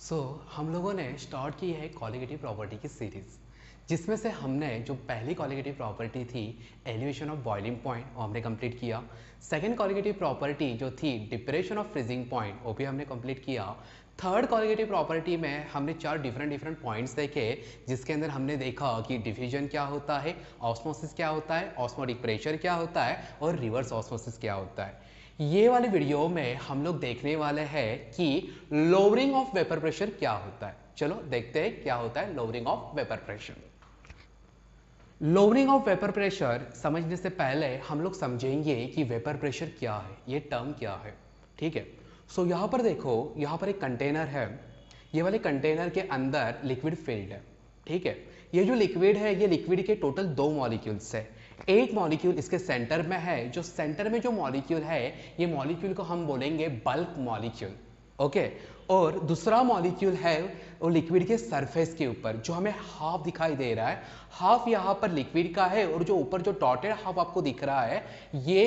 हम लोगों ने स्टार्ट की है कॉलिगेटिव प्रॉपर्टी की सीरीज़, जिसमें से हमने जो पहली कॉलिगेटिव प्रॉपर्टी थी एलिवेशन ऑफ बॉइलिंग पॉइंट वो हमने कंप्लीट किया। सेकंड कॉलिगेटिव प्रॉपर्टी जो थी डिप्रेशन ऑफ फ्रीजिंग पॉइंट वो भी हमने कंप्लीट किया। थर्ड कॉलिगेटिव प्रॉपर्टी में हमने 4 डिफरेंट पॉइंट्स देखे, जिसके अंदर हमने देखा कि डिफ्यूजन क्या होता है, ऑस्मोसिस क्या होता है, ऑस्मोटिक प्रेशर क्या होता है और रिवर्स ऑस्मोसिस क्या होता है। ये वाली वीडियो में हम लोग देखने वाले हैं कि लोअरिंग ऑफ वेपर प्रेशर क्या होता है। चलो देखते हैं क्या होता है lowering of vapour pressure. Lowering of vapour pressure समझने से पहले हम लोग समझेंगे कि वेपर प्रेशर क्या है, ये टर्म क्या है। ठीक है, यहाँ पर देखो, यहाँ पर एक कंटेनर है, ये वाले कंटेनर के अंदर लिक्विड फिल्ड है। ठीक है, ये जो लिक्विड है ये लिक्विड के टोटल 2 मॉलिक्यूल्स है। एक मॉलिक्यूल इसके सेंटर में है, जो सेंटर में जो मॉलिक्यूल है ये मॉलिक्यूल को हम बोलेंगे बल्क मॉलिक्यूल। ओके, और दूसरा मॉलिक्यूल है वो लिक्विड के सरफेस के ऊपर, जो हमें हाफ दिखाई दे रहा है। हाफ यहाँ पर लिक्विड का है और जो ऊपर जो डॉटेड हाफ आपको दिख रहा है ये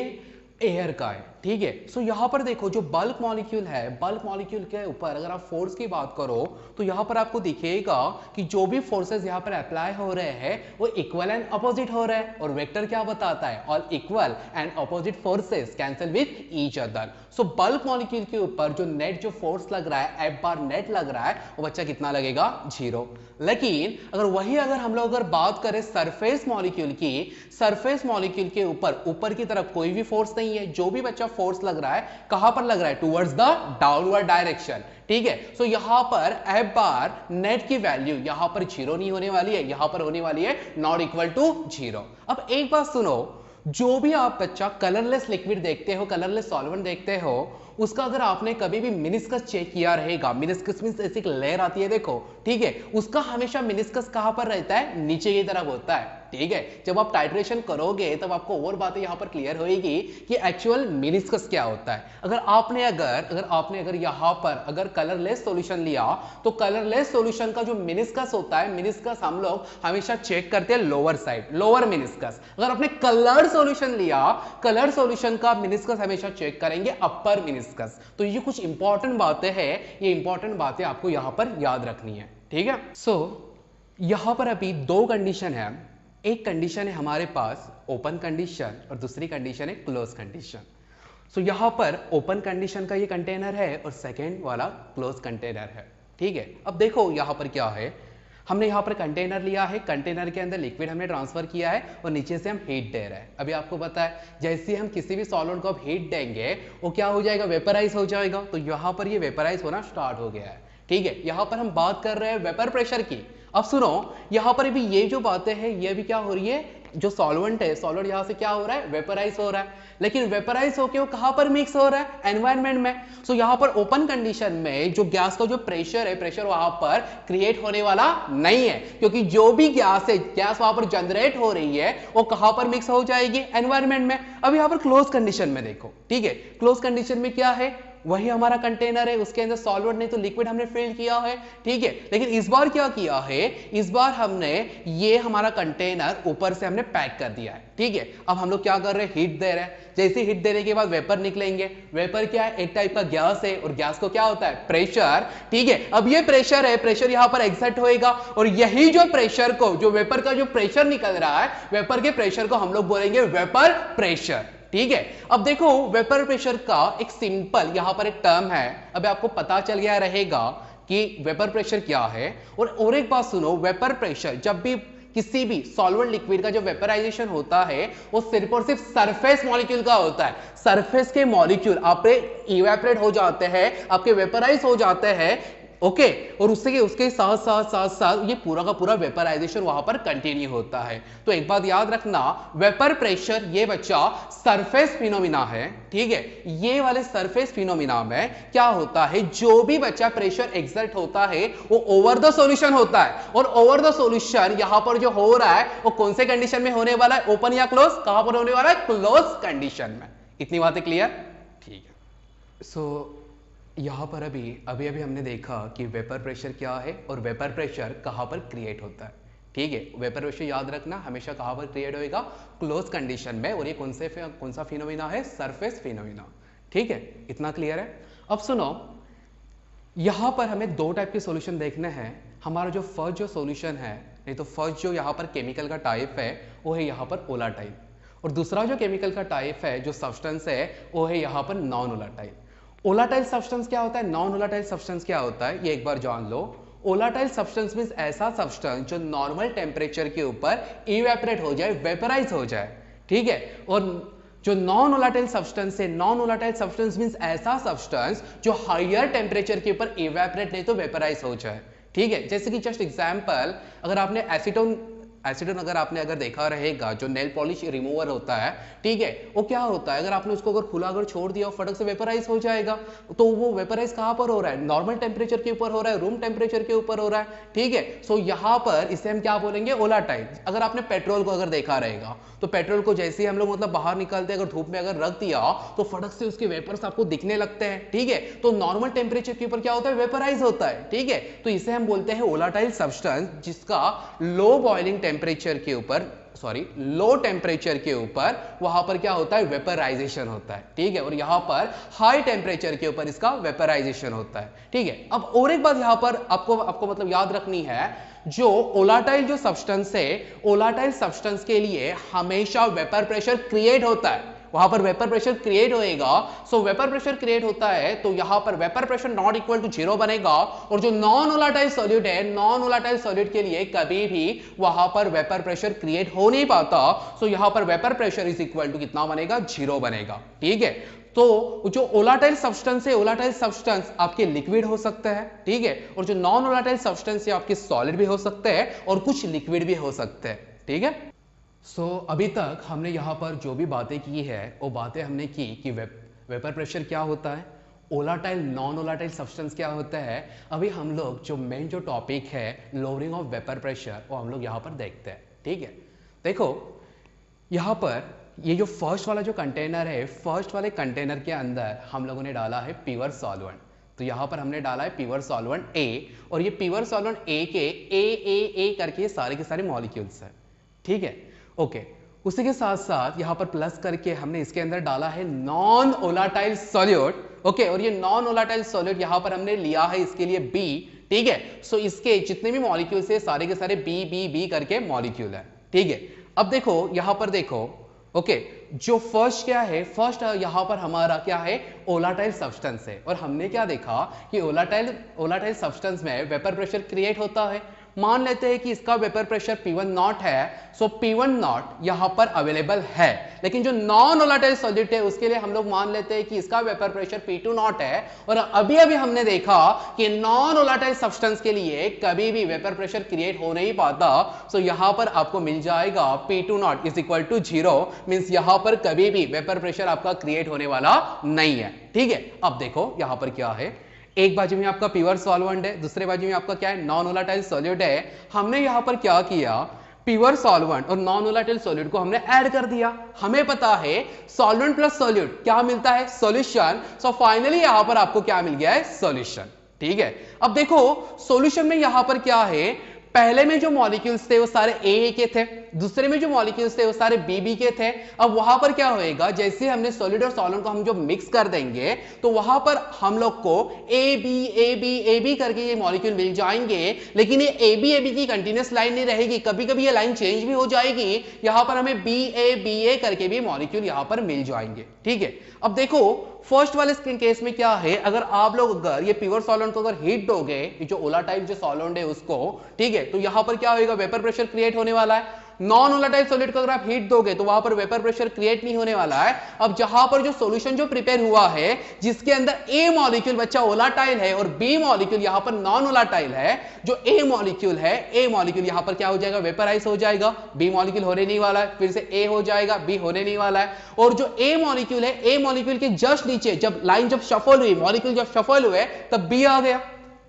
एयर का है। ठीक है, यहाँ पर देखो जो बल्क मॉलिक्यूल है, बल्क मॉलिक्यूल के ऊपर अगर आप फोर्स की बात करो तो यहाँ पर आपको दिखेगा कि जो भी फोर्सेस यहाँ पर अप्लाई हो रहे हैं वो इक्वल एंड अपोजिट हो रहे हैं। और वेक्टर क्या बताता है, all equal and opposite forces cancel with each other. Bulk molecule के ऊपर जो नेट जो फोर्स लग रहा है, एफ बार नेट लग रहा है, वो बच्चा कितना लगेगा, 0। लेकिन अगर हम लोग बात करें सरफेस मॉलिक्यूल की, सरफेस मॉलिक्यूल के ऊपर की तरफ कोई भी फोर्स नहीं है। जो भी बच्चा फोर्स लग रहा है कहां पर लग रहा है, टुवर्ड्स द डाउनवर्ड डायरेक्शन। ठीक है, यहां पर एफ बार नेट की वैल्यू यहां पर 0 नहीं होने वाली है, यहां पर होने वाली है नॉट इक्वल टू 0। अब एक बात सुनो, जो भी आप बच्चा कलरलेस लिक्विड देखते हो, कलरलेस सॉल्वेंट देखते हो, उसका अगर आपने कभी भी मिनिस्कस चेक किया रहेगा, मिनिस्कस मींस ऐसी एक लेयर आती है देखो। ठीक है, उसका हमेशा मिनिस्कस कहां पर रहता है, नीचे की तरफ होता है। ठीक है, जब आप टाइट्रेशन करोगे तब आपको और बातें यहां पर क्लियर होएगी कि एक्चुअल मिनिस्कस क्या होता है। अगर आपने यहां पर अगर कलरलेस सॉल्यूशन लिया तो कलरलेस सॉल्यूशन का जो मिनिस्कस होता है, मिनिस्कस हम लोग हमेशा चेक करते हैं लोअर साइड, लोअर मिनिस्कस। अगर आपने कलर्ड सॉल्यूशन लिया, कलर्ड सॉल्यूशन का मिनिस्कस हमेशा चेक करेंगे अपर मिनिस्कस। तो ये कुछ इंपॉर्टेंट बातें हैं, ये इंपॉर्टेंट बातें आपको यहां पर याद रखनी है। ठीक है, यहां पर अभी 2 कंडीशन है। एक कंडीशन है हमारे पास ओपन कंडीशन और दूसरी कंडीशन है क्लोज कंडीशन। यहां पर ओपन कंडीशन का ये कंटेनर है और सेकेंड वाला क्लोज कंटेनर है। ठीक है, अब देखो यहां पर क्या है, हमने यहां पर कंटेनर लिया है, कंटेनर के अंदर लिक्विड हमने ट्रांसफर किया है और नीचे से हम हीट दे रहे हैं। अभी आपको पता है जैसे हम किसी भी सॉल्वेंट को अब हीट देंगे वो क्या हो जाएगा, वेपराइज हो जाएगा। तो यहां पर ये वेपराइज होना स्टार्ट हो गया है। ठीक है, यहां पर हम बात कर रहे हैं वेपर प्रेशर की। अब सुनो, यहां पर भी ये जो बातें हैं ये भी क्या हो रही है, जो सॉल्वेंट है, सॉल्वेंट यहां से क्या हो रहा है, वेपराइज हो रहा है। लेकिन वेपराइज होके वो कहां पर मिक्स हो रहा है, एनवायरनमेंट में। यहां पर ओपन कंडीशन में जो गैस का जो प्रेशर है, प्रेशर वहां पर क्रिएट होने वाला नहीं है, क्योंकि जो भी गैस है, गैस वहां पर जनरेट हो रही है वो कहां पर मिक्स हो जाएगी, एनवायरनमेंट में। अब यहां पर क्लोज कंडीशन में देखो। ठीक है, क्लोज कंडीशन में क्या है, वही हमारा कंटेनर है, उसके अंदर सॉल्वेंट नहीं तो लिक्विड हमने फिल किया है। ठीक है, लेकिन इस बार क्या किया है, इस बार हमने ये हमारा कंटेनर ऊपर से हमने पैक कर दिया है। ठीक है, अब हम लोग क्या कर रहे हैं, हीट दे रहे हैं। जैसे हीट देने के बाद वेपर निकलेंगे। वेपर क्या है, एक टाइप का गैस है और गैस को क्या होता है, प्रेशर। ठीक है, अब ये प्रेशर है, प्रेशर यहां पर एक्सर्ट होएगा और यही जो प्रेशर को, जो वेपर का जो प्रेशर निकल रहा है, वेपर के प्रेशर को हम लोग बोलेंगे वेपर प्रेशर। ठीक है, अब देखो वेपर प्रेशर का एक सिंपल यहां पर एक टर्म है। अब आपको पता चल गया रहेगा कि वेपर प्रेशर क्या है। और एक बात सुनो, वेपर प्रेशर जब भी किसी भी सॉल्वेंट लिक्विड का जो वेपराइजेशन होता है वो सिर्फ और सिर्फ सरफेस मॉलिक्यूल का होता है। सरफेस के मॉलिक्यूल आपके इवेपोरेट हो जाते हैं, आपके वेपराइज हो जाते हैं। ओके, और उसके साथ ये पूरा का पूरा वेपराइजेशन वहां पर कंटिन्यू होता है। तो एक बात याद रखना, वेपर प्रेशर ये बच्चा सरफेस फिनोमिना है। ठीक है, ये वाले सरफेस फिनोमिना में क्या होता है, जो भी बच्चा प्रेशर एक्सर्ट होता है वो ओवर द सॉल्यूशन होता है। और ओवर द सॉल्यूशन यहां पर जो हो रहा है वो कौन से कंडीशन में होने वाला है, ओपन या क्लोज, कहां पर होने वाला है, क्लोज कंडीशन में। इतनी बातें क्लियर? ठीक है, यहां पर अभी हमने देखा कि वेपर प्रेशर क्या है और वेपर प्रेशर कहां पर क्रिएट होता है। ठीक है, वेपर प्रेशर याद रखना हमेशा कहां पर क्रिएट होएगा, क्लोज कंडीशन में। और ये कौन सा फिनोमिना है, सरफेस फिनोमिना। ठीक है, इतना क्लियर है? अब सुनो, यहाँ पर हमें दो टाइप के सॉल्यूशन देखने हैं। हमारा जो फर्स्ट जो सॉल्यूशन है, नहीं तो फर्स्ट जो यहाँ पर केमिकल का टाइप है वो है यहाँ पर वोलाटाइल, और दूसरा जो केमिकल का टाइप है जो सब्सटेंस है वो है यहाँ पर नॉन वोलाटाइल। वोलाटाइल सब्सटेंस क्या होता है, नॉन वोलाटाइल सब्सटेंस क्या होता है, ये एक बार जान लो। वोलाटाइल सब्सटेंस मींस ऐसा सब्सटेंस जो नॉर्मल टेम्परेचर के ऊपर इवेपोरेट हो जाए, वेपराइज हो जाए, ठीक है। और जो नॉन वोलाटाइल सब्सटेंस है, नॉन वोलाटाइल सब्सटेंस मींस ऐसा सब्सटेंस जो हायर टेम्परेचर के ऊपर इवेपोरेट नहीं तो वेपराइज हो जाए, ठीक है। जैसे कि जस्ट एग्जांपल, अगर आपने एसीटोन अगर देखा रहेगा, जो नेल पॉलिश रिमूवर होता है, ठीक है, वो क्या होता है, अगर आपने उसको खुला छोड़ दिया, फटक से वेपराइज हो जाएगा। तो वो वेपराइज कहां पर हो रहा है, नॉर्मल टेम्परेचर के ऊपर हो रहा है, रूम टेम्परेचर के ऊपर हो रहा है, ठीक है। सो यहां पर इसे हम क्या बोलेंगे, वोलाटाइल। अगर आपने पेट्रोल को देखा रहेगा, तो पेट्रोल को जैसे ही हम लोग बाहर निकालते हैं, अगर धूप में रख दिया तो फटक से उसके वेपर्स आपको दिखने लगते हैं, ठीक है। तो नॉर्मल टेम्परेचर के ऊपर क्या होता है, वेपराइज होता है, ठीक है। तो इसे हम बोलते हैं वोलाटाइल सब्सटेंस, जिसका लो बॉइलिंग टेम्परेचर के ऊपर, लो टेम्परेचर के ऊपर वहां पर क्या होता है, वेपराइजेशन होता है, ठीक है। और यहां पर हाई टेम्परेचर के ऊपर इसका वेपराइजेशन होता है, ठीक है। अब और एक बात यहां पर आपको याद रखनी है, जो वोलाटाइल जो सब्सटेंस है, वोलाटाइल सब्सटेंस के लिए हमेशा वेपर प्रेशर क्रिएट होता है, वहां पर वेपर प्रेशर क्रिएट होएगा। सो वेपर प्रेशर क्रिएट होता है तो यहां पर vapour pressure not equal to 0 बनेगा। और जो नॉन वोलाटाइल सॉल्यूट है, नॉन वोलाटाइल सॉल्यूट के लिए कभी भी वहां पर वेपर प्रेशर क्रिएट हो नहीं पाता। सो यहां पर vapour pressure is equal to कितना बनेगा, 0 बनेगा, ठीक है। तो जो वोलाटाइल सब्सटेंस है, वोलाटाइल सब्सटेंस आपके लिक्विड हो सकता है, ठीक है। और जो नॉन वोलाटाइल सब्सटेंस है आपके सॉलिड भी हो सकते हैं और कुछ लिक्विड भी हो सकते हैं, ठीक है। अभी तक हमने यहाँ पर जो भी बातें की है वो बातें हमने की कि वेपर प्रेशर क्या होता है, वोलाटाइल नॉन वोलाटाइल सब्सटेंस क्या होता है। अभी हम लोग जो मेन जो टॉपिक है लोअरिंग ऑफ वेपर प्रेशर, वो हम लोग यहाँ पर देखते हैं, ठीक है। देखो यहाँ पर ये जो फर्स्ट वाला जो कंटेनर है, फर्स्ट वाले कंटेनर के अंदर हम लोगों ने डाला है प्योर सॉल्वेंट। तो यहाँ पर हमने डाला है प्योर सॉल्वेंट ए, और ये प्योर सॉल्वेंट ए के ए करके सारे के सारे मॉलिक्यूल्स है, ठीक है, ओके। उसी के साथ साथ यहाँ पर प्लस करके हमने इसके अंदर डाला है नॉन वोलाटाइल सॉल्यूट, ओके। और ये नॉन वोलाटाइल सॉल्यूट यहाँ पर हमने लिया है इसके लिए बी, ठीक है। सो इसके जितने भी मॉलिक्यूल्स है सारे के सारे बी बी बी करके मॉलिक्यूल है, ठीक है। अब देखो यहाँ पर देखो, ओके, जो फर्स्ट क्या है, फर्स्ट यहां पर हमारा क्या है, वोलाटाइल सब्सटेंस है। और हमने क्या देखा कि वोलाटाइल सब्सटेंस में वेपर प्रेशर क्रिएट होता है। मान लेते हैं कि इसका वेपर प्रेशर P1 नॉट है, सो P1 नॉट यहां पर अवेलेबल है। लेकिन जो नॉन वोलाटाइल सॉल्यूट है उसके लिए हम लोग मान लेते हैं कि इसका वेपर प्रेशर P2 नॉट है। और अभी हमने देखा कि नॉन वोलाटाइल सब्सटेंस के लिए कभी भी वेपर प्रेशर क्रिएट हो नहीं पाता। सो यहां पर आपको मिल जाएगा P2 naught is equal to 0, means यहां पर कभी भी वेपर प्रेशर आपका क्रिएट होने वाला नहीं है, ठीक है। अब देखो यहां पर क्या है, एक बाजू में आपका प्योर सॉल्वेंट है, दूसरे बाजू में आपका क्या है, नॉन वोलाटाइल सॉल्यूट है। हमने यहां पर क्या किया, प्योर सॉल्वेंट और नॉन वोलाटाइल सॉल्यूट को हमने ऐड कर दिया। हमें पता है सॉल्वेंट प्लस सॉल्यूट क्या मिलता है, सॉल्यूशन। सो फाइनली यहां पर आपको क्या मिल गया है, सॉल्यूशन, ठीक है। अब देखो सॉल्यूशन में यहां पर क्या है, पहले में जो मॉलिक्यूल्स थे वो सारे ए के थे, दूसरे में जो मॉलिक्यूल्स थे वो सारे बी के थे। अब वहां पर क्या होएगा, जैसे हमने सॉलिड और सॉल्वेंट को हम जो मिक्स कर देंगे तो वहां पर हम लोग को ए बी करके ये मॉलिक्यूल मिल जाएंगे। लेकिन ये ए बी की कंटिन्यूअस लाइन नहीं रहेगी, कभी कभी ये लाइन चेंज भी हो जाएगी। यहां पर हमें बी ए करके भी मॉलिक्यूल यहां पर मिल जाएंगे, ठीक है। अब देखो फर्स्ट वाले केस में क्या है, अगर आप लोग अगर ये प्योर सॉल्वेंट को अगर हीट दोगे, जो वोलाटाइल जो सॉल्वेंट है उसको, ठीक है, तो यहां पर क्या होगा, वेपर प्रेशर क्रिएट होने वाला है। नॉन वोलेटाइल सॉलिड को अगर आप हीट दोगे तो वहां पर वेपर प्रेशर क्रिएट नहीं होने वाला है। अब जहां पर जो सॉल्यूशन जो प्रिपेयर हुआ है जिसके अंदर ए मॉलिक्यूल बच्चा वोलाटाइल है और बी मॉलिक्यूल यहां पर नॉन वोलाटाइल है, जो ए मॉलिक्यूल है, ए मॉलिक्यूल यहां पर क्या हो जाएगा, वेपराइज हो जाएगा। बी मॉलिक्यूल होने नहीं वाला है, फिर से ए हो जाएगा, बी होने नहीं वाला है। और जो ए मॉलिक्यूल है, ए मॉलिक्यूल के जस्ट नीचे जब लाइन जब शफल हुई, मॉलिक्यूल जब शफल हुए तब बी आ गया,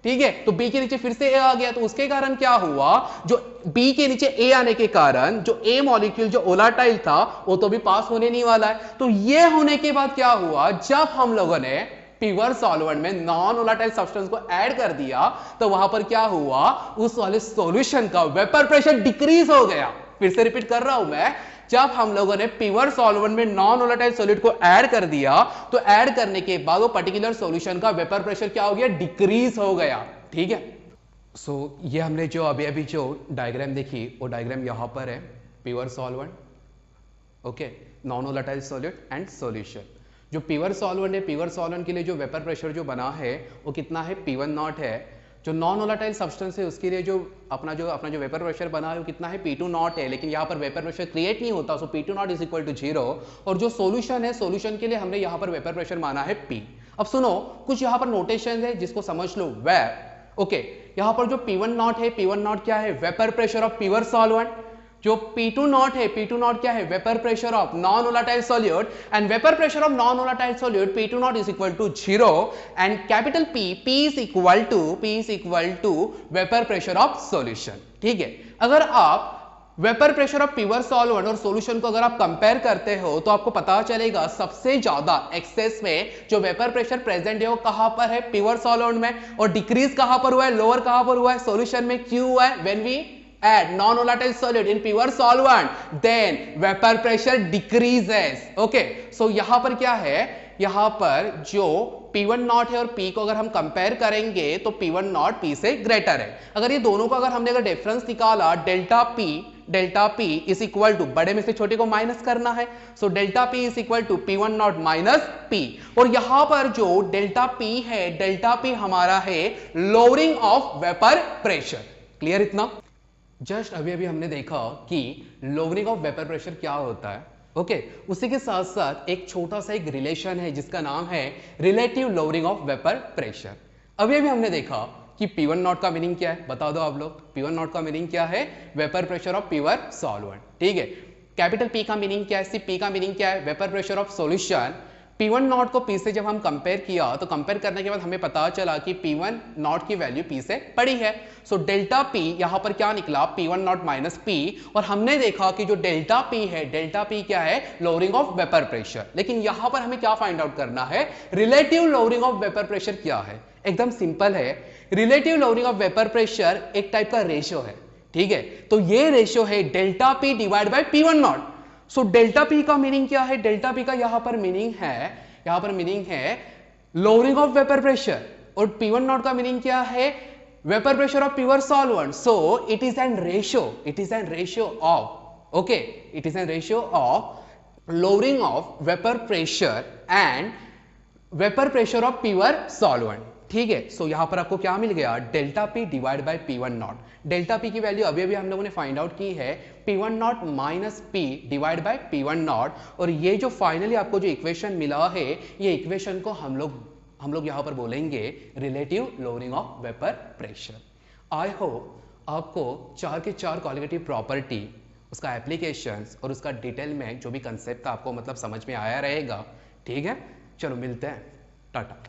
ठीक है। तो बी के नीचे फिर से ए आ गया, तो उसके कारण क्या हुआ, जो बी के नीचे ए आने के कारण जो ए मॉलिक्यूल जो वोलाटाइल था वो तो भी पास होने नहीं वाला है। तो ये होने के बाद क्या हुआ, जब हम लोगों ने प्योर सॉल्वेंट में नॉन वोलाटाइल सब्सटेंस को ऐड कर दिया तो वहां पर क्या हुआ, उस वाले सॉल्यूशन का वेपर प्रेशर डिक्रीज हो गया। फिर से रिपीट कर रहा हूं मैं, जब हम लोगों ने प्योर सॉल्वेंट में नॉन वोलेटाइल सॉल्यूट को ऐड कर दिया तो ऐड करने के बाद वो पर्टिकुलर सॉल्यूशन का वेपर प्रेशर क्या हो गया, डिक्रीज हो गया। ठीक है, सो ये हमने जो अभी अभी जो डायग्राम देखी वो डायग्राम यहां पर है, pure solvent, okay, non volatile solute and solution. जो प्योर सॉल्वेंट है, प्योर सॉल्वेंट के लिए जो वेपर प्रेशर जो बना है वो कितना है, P1 नॉट है। जो नॉन वोलेटाइल सब्सटेंस है उसके लिए जो अपना जो वेपर प्रेशर बना है वो कितना है, P2 नॉट है, लेकिन यहाँ पर वेपर प्रेशर क्रिएट नहीं होता, so P2 naught is equal to 0। और जो सॉल्यूशन है, सॉल्यूशन के लिए हमने यहाँ पर वेपर प्रेशर माना है P। अब सुनो, कुछ यहाँ पर नोटेशन है जिसको समझ लो। ओके, यहाँ पर जो P1 नॉट है, P1 नॉट क्या है, vapour pressure of pure solvent. जो P2 नॉट है, P2 नॉट क्या है, vapour pressure of non volatile solute, and vapour pressure of non volatile solute P2 naught is equal to 0 and capital P is equal to vapour pressure of solution. ठीक है, अगर आप vapour pressure of pure solvent और solution को अगर आप compare करते हो तो आपको पता चलेगा सबसे ज्यादा एक्सेस में जो वेपर प्रेशर प्रेजेंट है वो कहां पर है, प्योर सॉल्वेंट में, और डिक्रीज कहां पर हुआ है, लोअर कहां पर हुआ है, सॉल्यूशन में। क्यों हुआ है, when we add non-volatile solute in pure solvent then vapor pressure decreases। okay, so यहां पर क्या है, यहां पर जो P1 नॉट है और P को अगर हम कंपेयर करेंगे तो P1 नॉट P से ग्रेटर है। अगर ये दोनों को अगर हमने अगर डिफरेंस निकाला, delta P is equal to, बड़े में से छोटे को माइनस करना है, so delta P is equal to P1 naught minus P। और यहां पर जो डेल्टा P है, डेल्टा P हमारा है lowering of vapour pressure. Clear इतना? जस्ट अभी अभी हमने देखा कि लोअरिंग ऑफ वेपर प्रेशर क्या होता है। ओके, उसी के साथ साथ एक छोटा सा एक रिलेशन है जिसका नाम है relative lowering of vapour pressure. अभी अभी हमने देखा कि P1 नॉट का मीनिंग क्या है, बता दो आप लोग। P1 नॉट का मीनिंग क्या है, vapour pressure of pure solvent. ठीक है, कैपिटल P का मीनिंग क्या है, P का मीनिंग क्या है, vapour pressure of solution. P1 not को P से जब हम कंपेयर किया तो कंपेयर करने के बाद हमें पता चला कि P1 नॉट की वैल्यू P से बड़ी है, सो डेल्टा P यहां पर क्या निकला, P1 नॉट माइनस P। और हमने देखा कि जो डेल्टा P है, डेल्टा P क्या है, लोअरिंग ऑफ वेपर प्रेशर। लेकिन यहां पर हमें क्या फाइंड आउट करना है, relative lowering of vapour pressure क्या है। एकदम सिंपल है, relative lowering of vapour pressure एक टाइप का रेशियो है। ठीक है, तो ये रेशियो है delta P divide by P1 not. So delta P का मीनिंग क्या है, डेल्टा P का यहां पर मीनिंग है लोअरिंग ऑफ वेपर प्रेशर, और P1 नॉट का मीनिंग क्या है, vapour pressure of pure solvent. So it is an ratio of lowering of vapour pressure and vapour pressure of pure solvent. ठीक है, सो यहां पर आपको क्या मिल गया, delta P divide by P1 not. Delta P की वैल्यू अभी अभी हम लोगों ने फाइंड आउट की है, P1 naught minus P divide by P1 not. और ये जो फाइनली आपको जो इक्वेशन मिला है, ये इक्वेशन को हम लोग यहां पर बोलेंगे relative lowering of vapour pressure. I hope आपको 4 के 4 क्वालिटेटिव प्रॉपर्टी, उसका एप्लीकेशंस और उसका डिटेल में जो भी कंसेप्ट था आपको मतलब समझ में आया रहेगा। ठीक है, चलो मिलते हैं, टाटा।